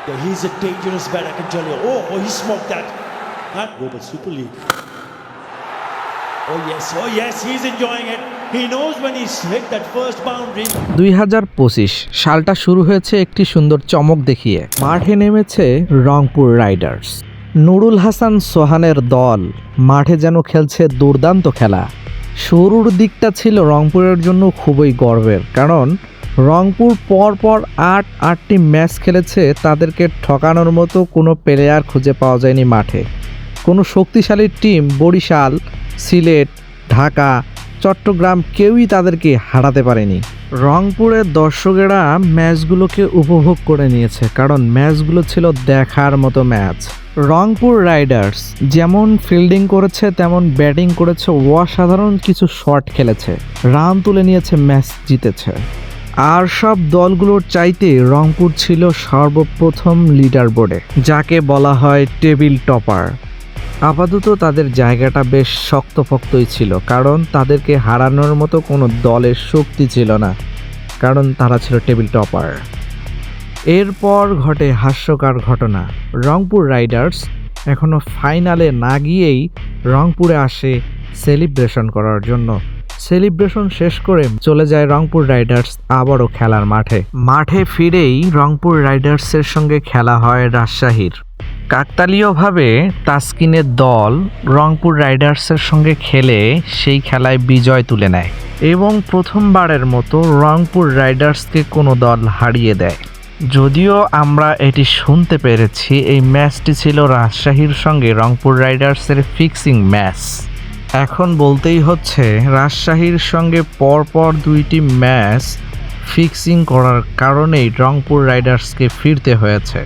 He's a dangerous bat, I can tell you. Oh, he smoked that. And Global Super League. Oh yes, he's enjoying it. He knows when he's hit that first boundary. 2025 সালটা শুরু হয়েছে একটি সুন্দর চমক দেখিয়ে। মাঠে নেমেছে Rangpur Riders. Nurul Hasan সোহানের দল মাঠে যেন খেলছে দুর্দান্ত খেলা। শুরুর দিকটা ছিল রংপুরের জন্য খুবই গর্বের, কারণ রংপুর পরপর আটটি ম্যাচ খেলেছে, তাদেরকে ঠকানোর মতো কোনো প্লেয়ার খুঁজে পাওয়া যায়নি মাঠে। কোনো শক্তিশালী টিম বরিশাল, সিলেট, ঢাকা, চট্টগ্রাম কেউই তাদেরকে হারাতে পারেনি। রংপুরের দর্শকেরা ম্যাচগুলোকে উপভোগ করে নিয়েছে, কারণ ম্যাচগুলো ছিল দেখার মতো ম্যাচ। রংপুর রাইডার্স যেমন ফিল্ডিং করেছে তেমন ব্যাটিং করেছে, অসাধারণ কিছু শট খেলেছে, রান তুলে নিয়েছে, ম্যাচ জিতেছে। আর সব দলগুলোর চাইতে রংপুর ছিল সর্বপ্রথম লিডার বোর্ডে, যাকে বলা হয় টেবিল টপার। আপাতত তাদের জায়গাটা বেশ শক্তপোক্তই ছিল, কারণ তাদেরকে হারানোর মতো কোনো দলের শক্তি ছিল না, কারণ তারা ছিল টেবিল টপার। এরপর ঘটে হাস্যকর ঘটনা। রংপুর রাইডার্স এখনও ফাইনালে না গিয়েই রংপুরে আসে সেলিব্রেশন করার জন্য। সেলিব্রেশন শেষ করে চলে যায় রংপুর রাইডার্স আবারও খেলার মাঠে। মাঠে ফিরেই রংপুর রাইডার্সের সঙ্গে খেলা হয় রাজশাহীর। কাকতালীয়ভাবে তাসকিনের দল রংপুর রাইডার্সের সঙ্গে খেলে সেই খেলায় বিজয় তুলে নেয় এবং প্রথমবারের মতো রংপুর রাইডার্সকে কোনো দল হারিয়ে দেয়। যদিও আমরা এটি শুনতে পেরেছি, এই ম্যাচটি ছিল রাজশাহীর সঙ্গে রংপুর রাইডার্সের ফিক্সিং ম্যাচ। এখন বলতেই হচ্ছে রাজশাহীর সঙ্গে পরপর 2টি ম্যাচ ফিক্সিং করার কারণেই রংপুর রাইডার্সকে ফিরতে হয়েছে।